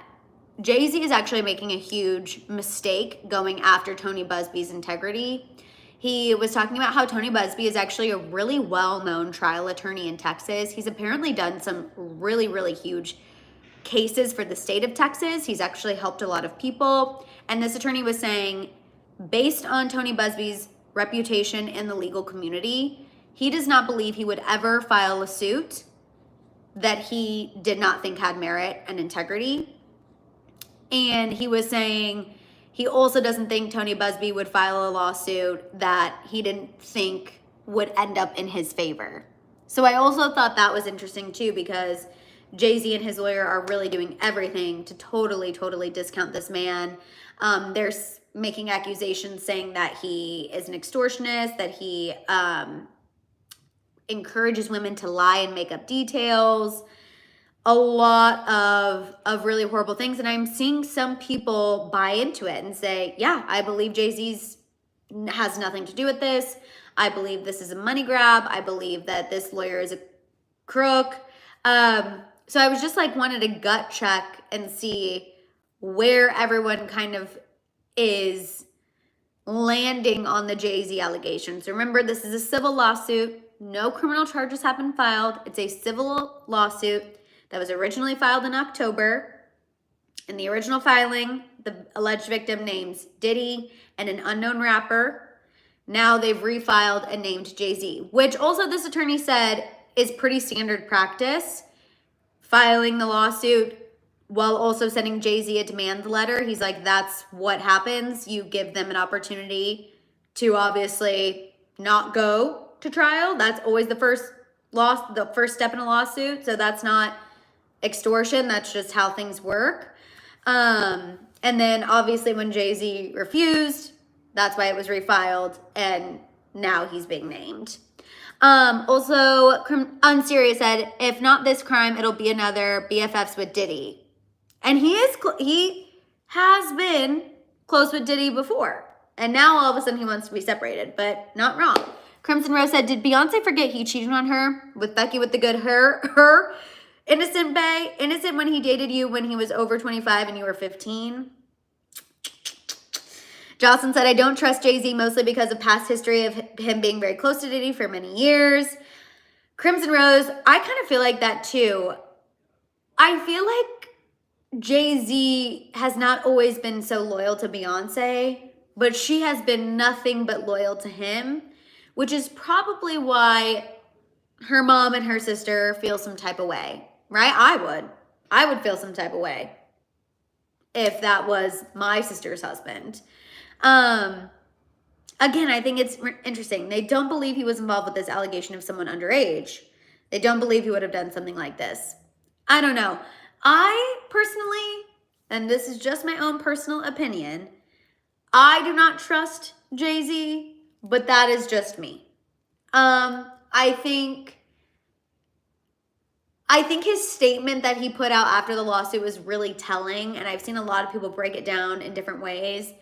Jay-Z is actually making a huge mistake going after Tony Busby's integrity. He was talking about how Tony Busby is actually a really well-known trial attorney in Texas. He's apparently done some really, really huge cases for the state of Texas. He's actually helped a lot of people. And this attorney was saying, based on Tony Busby's reputation in the legal community, he does not believe he would ever file a suit that he did not think had merit and integrity. And he was saying he also doesn't think Tony Busby would file a lawsuit that he didn't think would end up in his favor. So I also thought that was interesting too, because Jay-Z and his lawyer are really doing everything to totally, totally discount this man. They're making accusations saying that he is an extortionist, that he encourages women to lie and make up details, a lot of really horrible things. And I'm seeing some people buy into it and say, yeah, I believe Jay-Z's has nothing to do with this. I believe this is a money grab. I believe that this lawyer is a crook. So I was just like wanted to gut check and see where everyone kind of is landing on the Jay-Z allegations. Remember, this is a civil lawsuit. No criminal charges have been filed. It's a civil lawsuit that was originally filed in October. In the original filing, the alleged victim names Diddy and an unknown rapper. Now they've refiled and named Jay-Z, which also this attorney said is pretty standard practice, filing the lawsuit while also sending Jay-Z a demand letter. He's like, that's what happens. You give them an opportunity to obviously not go to trial. That's always the first step in a lawsuit. So that's not extortion. That's just how things work. And then obviously when Jay-Z refused, that's why it was refiled, and now he's being named. Also, Unserious said, if not this crime, it'll be another BFFs with Diddy. And he has been close with Diddy before. And now all of a sudden he wants to be separated, but not wrong. Crimson Rose said, did Beyonce forget he cheated on her with Becky with the good her? Innocent bae, innocent when he dated you when he was over 25 and you were 15. Jocelyn said, I don't trust Jay-Z mostly because of past history of him being very close to Diddy for many years. Crimson Rose, I kind of feel like that too. I feel like Jay-Z has not always been so loyal to Beyonce, but she has been nothing but loyal to him, which is probably why her mom and her sister feel some type of way, right? I would feel some type of way if that was my sister's husband. Again, I think it's interesting. They don't believe he was involved with this allegation of someone underage. They don't believe he would have done something like this. I don't know. I personally, and this is just my own personal opinion, I do not trust Jay-Z, but that is just me. I think his statement that he put out after the lawsuit was really telling, and I've seen a lot of people break it down in different ways.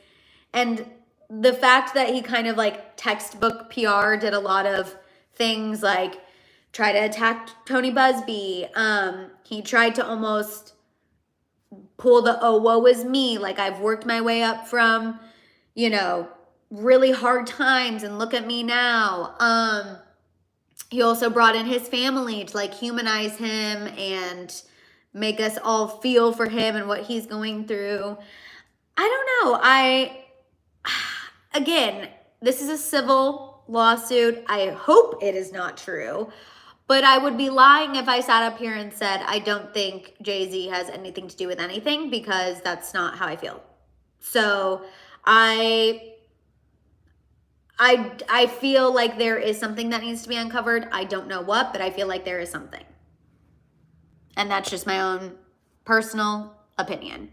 And the fact that he kind of like textbook PR did a lot of things like try to attack Tony Busby. He tried to almost pull the, oh, woe is me. Like I've worked my way up from, really hard times and look at me now. He also brought in his family to like humanize him and make us all feel for him and what he's going through. I don't know. Again, this is a civil lawsuit. I hope it is not true, but I would be lying if I sat up here and said, I don't think Jay-Z has anything to do with anything, because that's not how I feel. So I feel like there is something that needs to be uncovered. I don't know what, but I feel like there is something. And that's just my own personal opinion.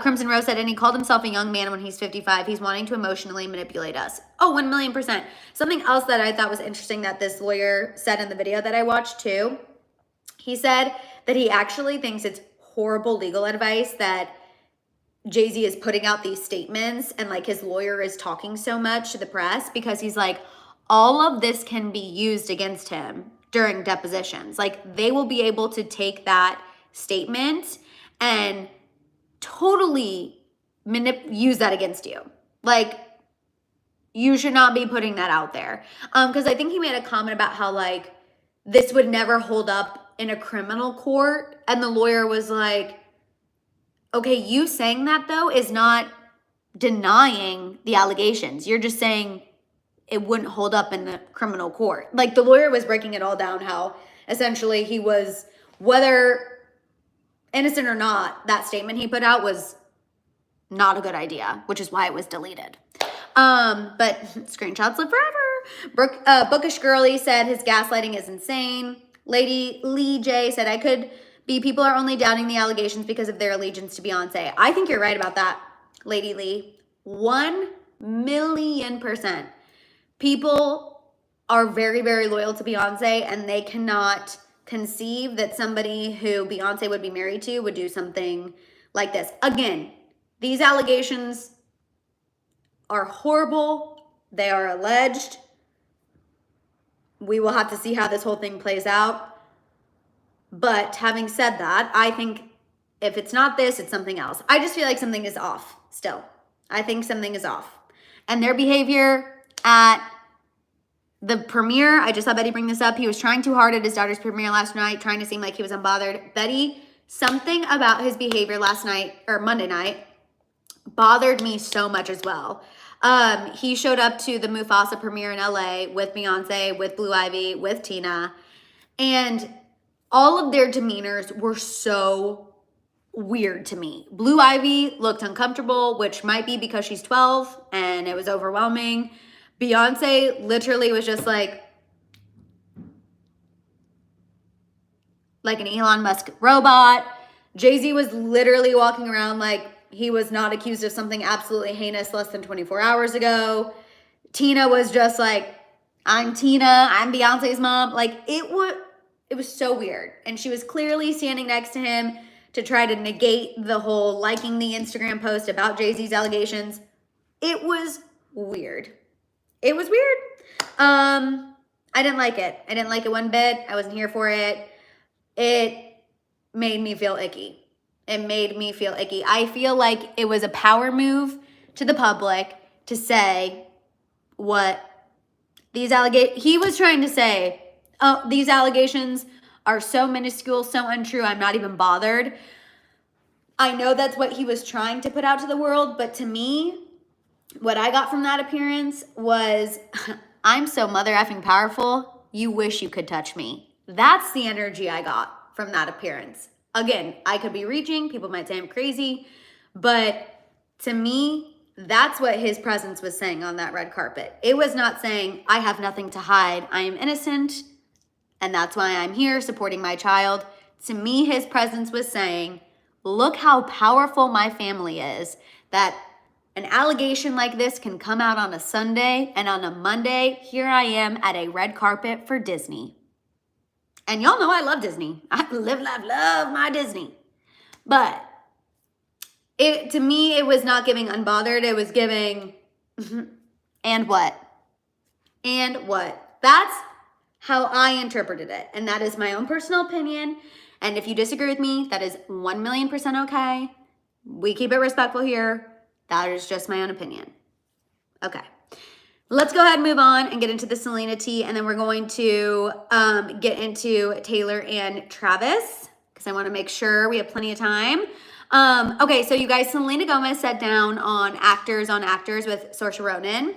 Crimson Rose said, and he called himself a young man when he's 55. He's wanting to emotionally manipulate us. Oh, 1,000,000%. Something else that I thought was interesting that this lawyer said in the video that I watched too. He said that he actually thinks it's horrible legal advice that Jay-Z is putting out these statements and like his lawyer is talking so much to the press, because he's like, all of this can be used against him during depositions. Like they will be able to take that statement and totally use that against you. Like you should not be putting that out there. Because I think he made a comment about how like this would never hold up in a criminal court. And the lawyer was like, okay, you saying that though is not denying the allegations. You're just saying it wouldn't hold up in the criminal court. Like the lawyer was breaking it all down, how essentially he was, whether innocent or not, that statement he put out was not a good idea, which is why it was deleted. But screenshots live forever. Bookish Girlie said his gaslighting is insane. Lady Lee J said, I could be people are only doubting the allegations because of their allegiance to Beyonce. I think you're right about that, Lady Lee. 1,000,000%. People are very, very loyal to Beyonce, and they cannot conceive that somebody who Beyonce would be married to would do something like this. Again, these allegations are horrible. They are alleged. We will have to see how this whole thing plays out. But having said that, I think if it's not this, it's something else. I just feel like something is off still. I think something is off. And their behavior at the premiere, I just saw Betty bring this up. He was trying too hard at his daughter's premiere last night, trying to seem like he was unbothered. Betty, something about his behavior last night, or Monday night, bothered me so much as well. He showed up to the Mufasa premiere in LA with Beyonce, with Blue Ivy, with Tina, and all of their demeanors were so weird to me. Blue Ivy looked uncomfortable, which might be because she's 12 and it was overwhelming. Beyonce literally was just like an Elon Musk robot. Jay-Z was literally walking around like he was not accused of something absolutely heinous less than 24 hours ago. Tina was just like, I'm Tina, I'm Beyonce's mom. Like it was so weird. And she was clearly standing next to him to try to negate the whole liking the Instagram post about Jay-Z's allegations. It was weird. It was weird. I didn't like it. I didn't like it one bit. I wasn't here for it. It made me feel icky. It made me feel icky. I feel like it was a power move to the public to say what these allegations, he was trying to say, oh, these allegations are so minuscule, so untrue, I'm not even bothered. I know that's what he was trying to put out to the world, but to me, what I got from that appearance was, I'm so mother effing powerful, you wish you could touch me. That's the energy I got from that appearance. Again, I could be reaching, people might say I'm crazy, but to me, that's what his presence was saying on that red carpet. It was not saying, I have nothing to hide, I am innocent, and that's why I'm here supporting my child. To me, his presence was saying, look how powerful my family is, that an allegation like this can come out on a Sunday, and on a Monday, here I am at a red carpet for Disney. And y'all know I love Disney. I live, love my Disney. But to me, it was not giving unbothered. It was giving, and what? And what? That's how I interpreted it. And that is my own personal opinion. And if you disagree with me, that is 1,000,000% okay. We keep it respectful here. That is just my own opinion. Okay. Let's go ahead and move on and get into the Selena tea, and then we're going to get into Taylor and Travis because I want to make sure we have plenty of time. Okay, so you guys, Selena Gomez sat down on Actors with Saoirse Ronan,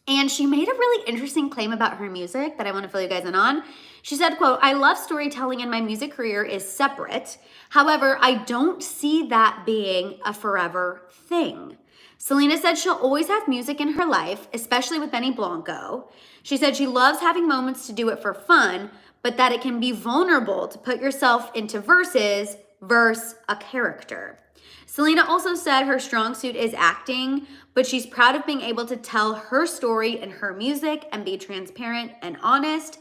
and she made a really interesting claim about her music that I want to fill you guys in on. She said, quote, I love storytelling and my music career is separate. However, I don't see that being a forever thing. Selena said she'll always have music in her life, especially with Benny Blanco. She said she loves having moments to do it for fun, but that it can be vulnerable to put yourself into verse a character. Selena also said her strong suit is acting, but she's proud of being able to tell her story in her music and be transparent and honest.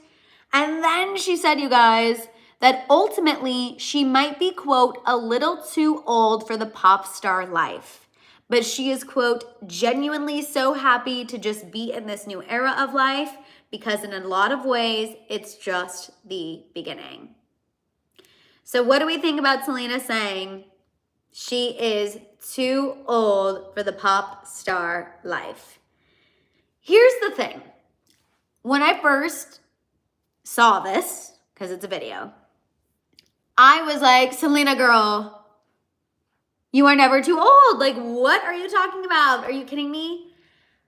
And then she said, you guys, that ultimately she might be, quote, a little too old for the pop star life. But she is, quote, genuinely so happy to just be in this new era of life because in a lot of ways, it's just the beginning. So what do we think about Selena saying she is too old for the pop star life? Here's the thing. When I first saw this, because it's a video, I was like, Selena girl, you are never too old. Like, what are you talking about? Are you kidding me?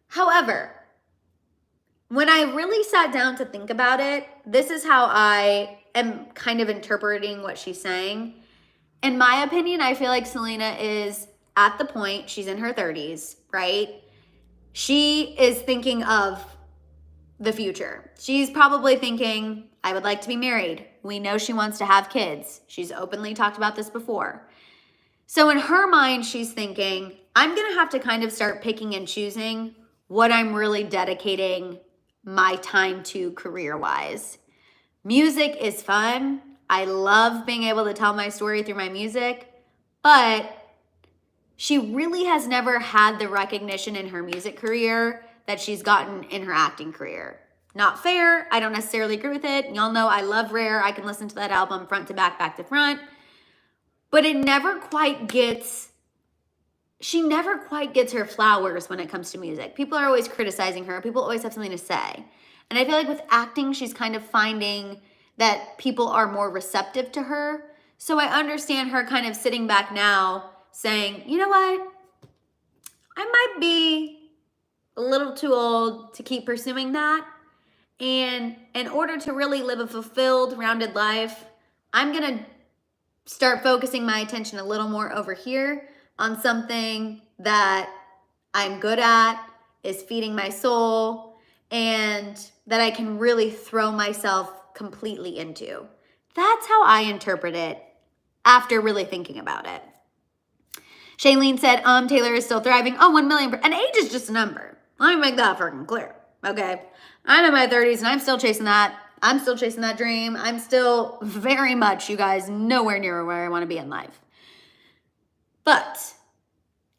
However, when I really sat down to think about it, this is how I am kind of interpreting what she's saying. In my opinion, I feel like Selena is at the point, she's in her 30s, right? She is thinking of the future. She's probably thinking, I would like to be married. We know she wants to have kids. She's openly talked about this before. So in her mind, she's thinking, I'm going to have to kind of start picking and choosing what I'm really dedicating my time to career-wise. Music is fun. I love being able to tell my story through my music, but she really has never had the recognition in her music career that she's gotten in her acting career. Not fair. I don't necessarily agree with it. Y'all know I love Rare. I can listen to that album front to back to front. But it never quite gets, she never quite gets her flowers when it comes to music. People are always criticizing her. People always have something to say. And I feel like with acting, she's kind of finding that people are more receptive to her. So I understand her kind of sitting back now saying, you know what? I might be a little too old to keep pursuing that. And in order to really live a fulfilled, rounded life, I'm going to start focusing my attention a little more over here on something that I'm good at, is feeding my soul, and that I can really throw myself completely into. That's how I interpret it after really thinking about it. Shailene said, Taylor is still thriving. Oh, 1 million. And age is just a number. Let me make that freaking clear. Okay. I'm in my 30s and I'm still chasing that. I'm still chasing that dream. I'm still very much, you guys, nowhere near where I want to be in life. But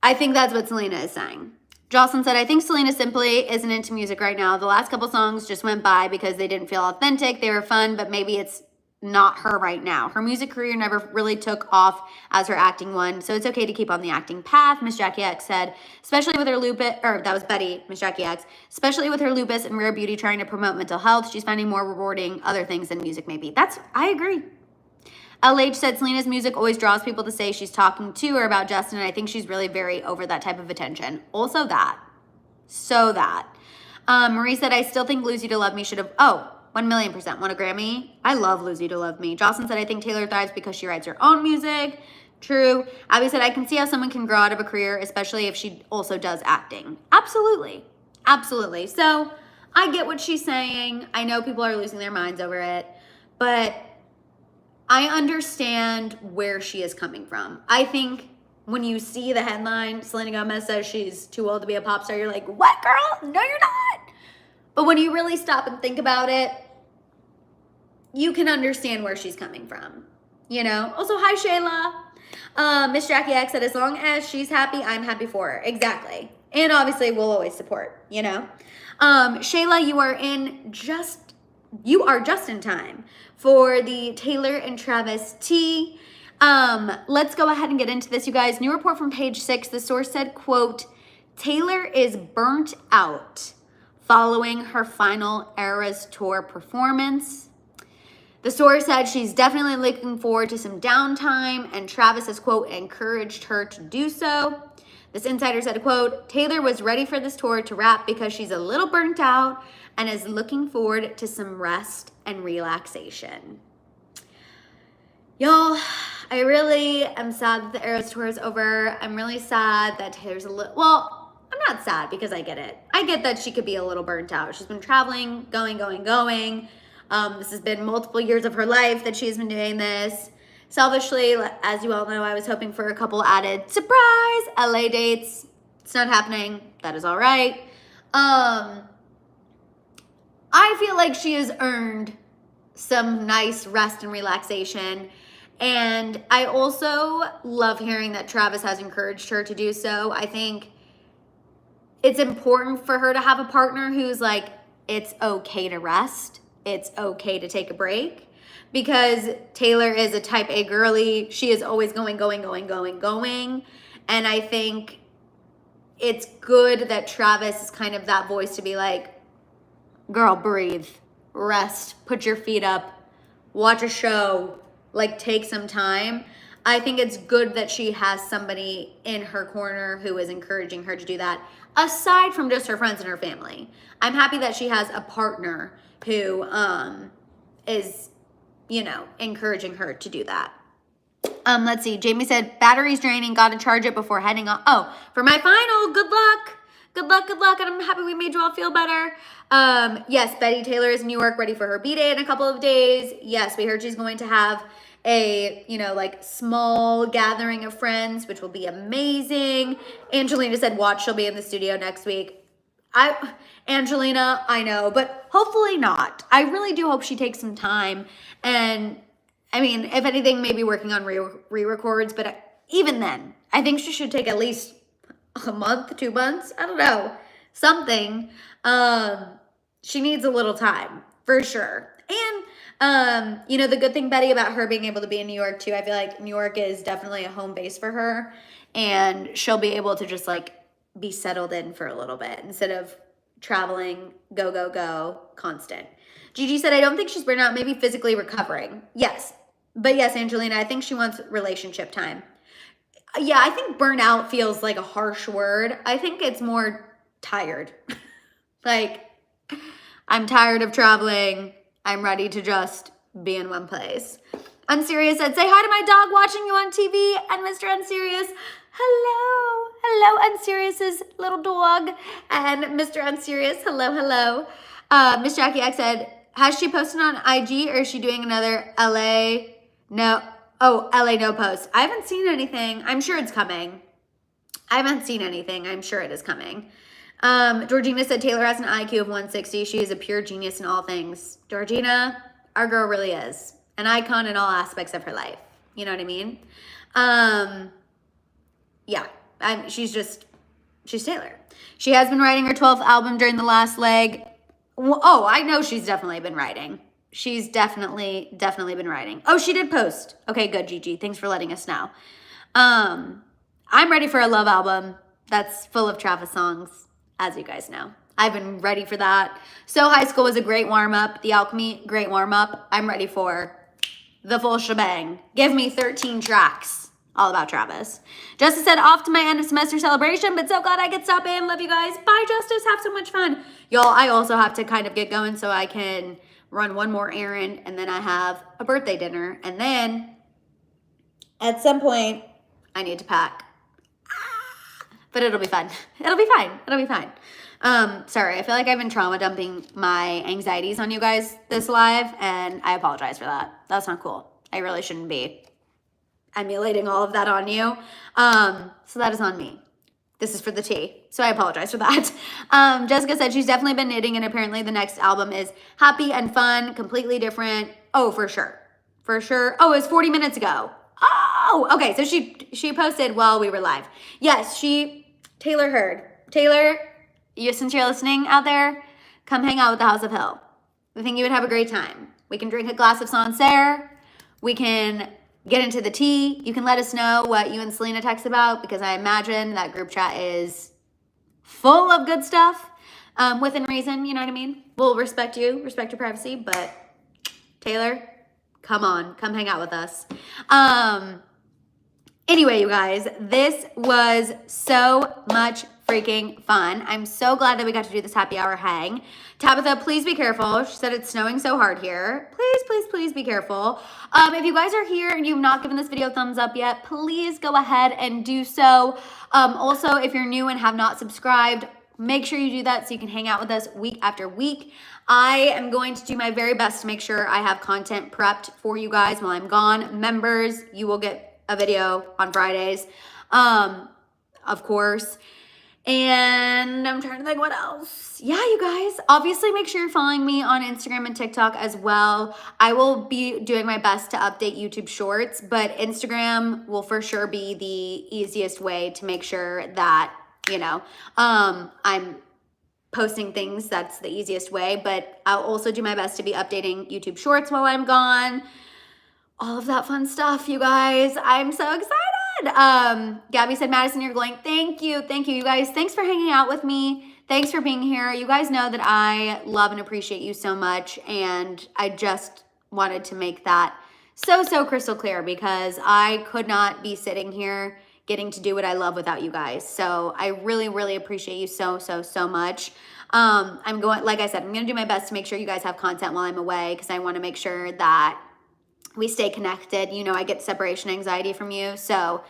I think that's what Selena is saying. Jocelyn said, I think Selena simply isn't into music right now. The last couple songs just went by because they didn't feel authentic. They were fun, but maybe it's not her right now. Her music career never really took off as her acting one, so it's okay to keep on the acting path. Miss Jackie X said, especially with her lupus, or that was Betty, Miss Jackie X, especially with her lupus and rare beauty trying to promote mental health, she's finding more rewarding other things than music maybe. I agree. LH said, Selena's music always draws people to say she's talking to or about Justin, and I think she's really very over that type of attention. Also that. So that. Marie said, I still think Lose You to Love Me should have, 1,000,000% won a Grammy. I love Lose You to Love Me. Jocelyn said, I think Taylor thrives because she writes her own music. True. Abby said, I can see how someone can grow out of a career, especially if she also does acting. Absolutely. Absolutely. So I get what she's saying. I know people are losing their minds over it, but I understand where she is coming from. I think when you see the headline, Selena Gomez says she's too old to be a pop star, you're like, what, girl? No, you're not. But when you really stop and think about it, you can understand where she's coming from, you know? Also, hi, Shayla. Miss Jackie X said, as long as she's happy, I'm happy for her. Exactly. And obviously, we'll always support, you know? Shayla, you are just in time for the Taylor and Travis tea. Let's go ahead and get into this, you guys. New report from Page 6. The source said, quote, Taylor is burnt out following her final Eras Tour performance. The source said she's definitely looking forward to some downtime, and Travis has, quote, encouraged her to do so. This insider said, quote, Taylor was ready for this tour to wrap because she's a little burnt out and is looking forward to some rest and relaxation. Y'all, I really am sad that the Eras Tour is over. I'm really sad that Taylor's I'm not sad because I get it. I get that she could be a little burnt out. She's been traveling, going. This has been multiple years of her life that she's been doing this. Selfishly, as you all know, I was hoping for a couple added surprise LA dates. It's not happening. That is all right. I feel like she has earned some nice rest and relaxation. And I also love hearing that Travis has encouraged her to do so. I think it's important for her to have a partner who's like, it's okay to rest. It's okay to take a break. Because Taylor is a type A girly. She is always going. And I think it's good that Travis is kind of that voice to be like, girl, breathe, rest, put your feet up, watch a show, like take some time. I think it's good that she has somebody in her corner who is encouraging her to do that, aside from just her friends and her family. I'm happy that she has a partner who is, encouraging her to do that. Let's see. Jamie said, battery's draining, gotta charge it before heading on. Oh, for my final, good luck. Good luck, and I'm happy we made you all feel better. Yes, Betty Taylor is in New York, ready for her B-Day in a couple of days. Yes, we heard she's going to have a, small gathering of friends, which will be amazing. Angelina said, watch, she'll be in the studio next week. Angelina, I know, but hopefully not. I really do hope she takes some time. And, if anything, maybe working on re-records, but even then, I think she should take at least a month, 2 months, I don't know, something. She needs a little time, for sure. And, the good thing, Betty, about her being able to be in New York, too, I feel like New York is definitely a home base for her, and she'll be able to just, be settled in for a little bit instead of traveling, go, go, go, constant. Gigi said, I don't think she's burnout, maybe physically recovering. Yes. But yes, Angelina, I think she wants relationship time. Yeah, I think burnout feels like a harsh word. I think it's more tired. Like, I'm tired of traveling. I'm ready to just be in one place. Unserious said, say hi to my dog watching you on TV. And Mr. Unserious, hello. Hello, Unserious's little dog. And Mr. Unserious, hello, hello. Miss Jackie X said, has she posted on IG or is she doing another LA? No. Oh, LA no post. I haven't seen anything. I'm sure it's coming. I haven't seen anything. I'm sure it is coming. Georgina said Taylor has an IQ of 160. She is a pure genius in all things. Georgina, our girl really is an icon in all aspects of her life. You know what I mean? Yeah, she's Taylor. She has been writing her 12th album during the last leg. Oh, I know she's definitely been writing. She's definitely been writing. Oh, she did post. Okay, good, Gigi. Thanks for letting us know. I'm ready for a love album that's full of Travis songs, as you guys know. I've been ready for that. So High School was a great warm-up. The Alchemy, great warm-up. I'm ready for the full shebang. Give me 13 tracks. All about Travis. Justice said, off to my end of semester celebration, but so glad I could stop in. Love you guys. Bye, Justice. Have so much fun. Y'all, I also have to kind of get going so I can run one more errand, and then I have a birthday dinner, and then at some point, I need to pack. But it'll be fun. It'll be fine. It'll be fine. Sorry, I feel like I've been trauma dumping my anxieties on you guys this live, and I apologize for that. That's not cool. I really shouldn't be emulating all of that on you. So that is on me. This is for the tea. So I apologize for that. Jessica said she's definitely been knitting, and apparently the next album is happy and fun, completely different. Oh, for sure. For sure. Oh, it was 40 minutes ago. Oh, okay. So she posted while we were live. Yes, Taylor heard. Taylor, since you're listening out there, come hang out with the House of Hill. We think you would have a great time. We can drink a glass of Sancerre. We can get into the tea. You can let us know what you and Selena text about, because I imagine that group chat is full of good stuff, within reason, you know what I mean? We'll respect you, respect your privacy, but Taylor, come on, come hang out with us. Anyway, you guys, this was so much freaking fun. I'm so glad that we got to do this happy hour hang. Tabitha, please be careful. She said it's snowing so hard here. Please, please, please be careful. If you guys are here and you've not given this video a thumbs up yet, please go ahead and do so. Also, if you're new and have not subscribed, make sure you do that so you can hang out with us week after week. I am going to do my very best to make sure I have content prepped for you guys while I'm gone. Members, you will get a video on Fridays, of course. And I'm trying to think what else. Yeah, you guys, obviously make sure you're following me on Instagram and TikTok as well. I will be doing my best to update YouTube Shorts, but Instagram will for sure be the easiest way to make sure that, you know, I'm posting things. That's the easiest way, but I'll also do my best to be updating YouTube Shorts while I'm gone. All of that fun stuff, you guys. I'm so excited. Gabby said, Madison, you're glowing. Thank you. Thank you, you guys. Thanks for hanging out with me. Thanks for being here. You guys know that I love and appreciate you so much, and I just wanted to make that so crystal clear, because I could not be sitting here getting to do what I love without you guys. So I really appreciate you so much. I'm going, like I said, I'm going to do my best to make sure you guys have content while I'm away, because I want to make sure that we stay connected. You know, I get separation anxiety from you. So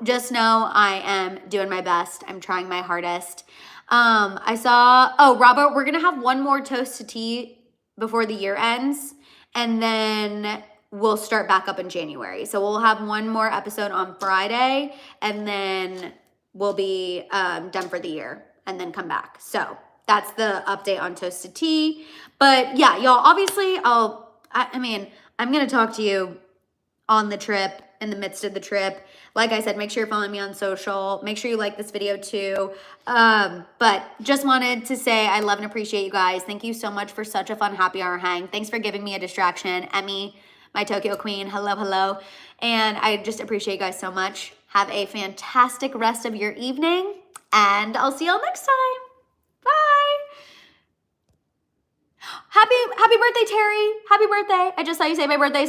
just know I am doing my best. I'm trying my hardest. Robert, we're going to have one more toast to tea before the year ends, and then we'll start back up in January. So we'll have one more episode on Friday, and then we'll be done for the year and then come back. So that's the update on Toasted Tea. But yeah, y'all, obviously I'm going to talk to you on the trip, in the midst of the trip. Like I said, make sure you're following me on social. Make sure you like this video too. But just wanted to say I love and appreciate you guys. Thank you so much for such a fun happy hour hang. Thanks for giving me a distraction. Emmy, my Tokyo queen, hello. And I just appreciate you guys so much. Have a fantastic rest of your evening, and I'll see y'all next time. Bye. Happy birthday, Terry. Happy birthday. I just saw you say my birthday.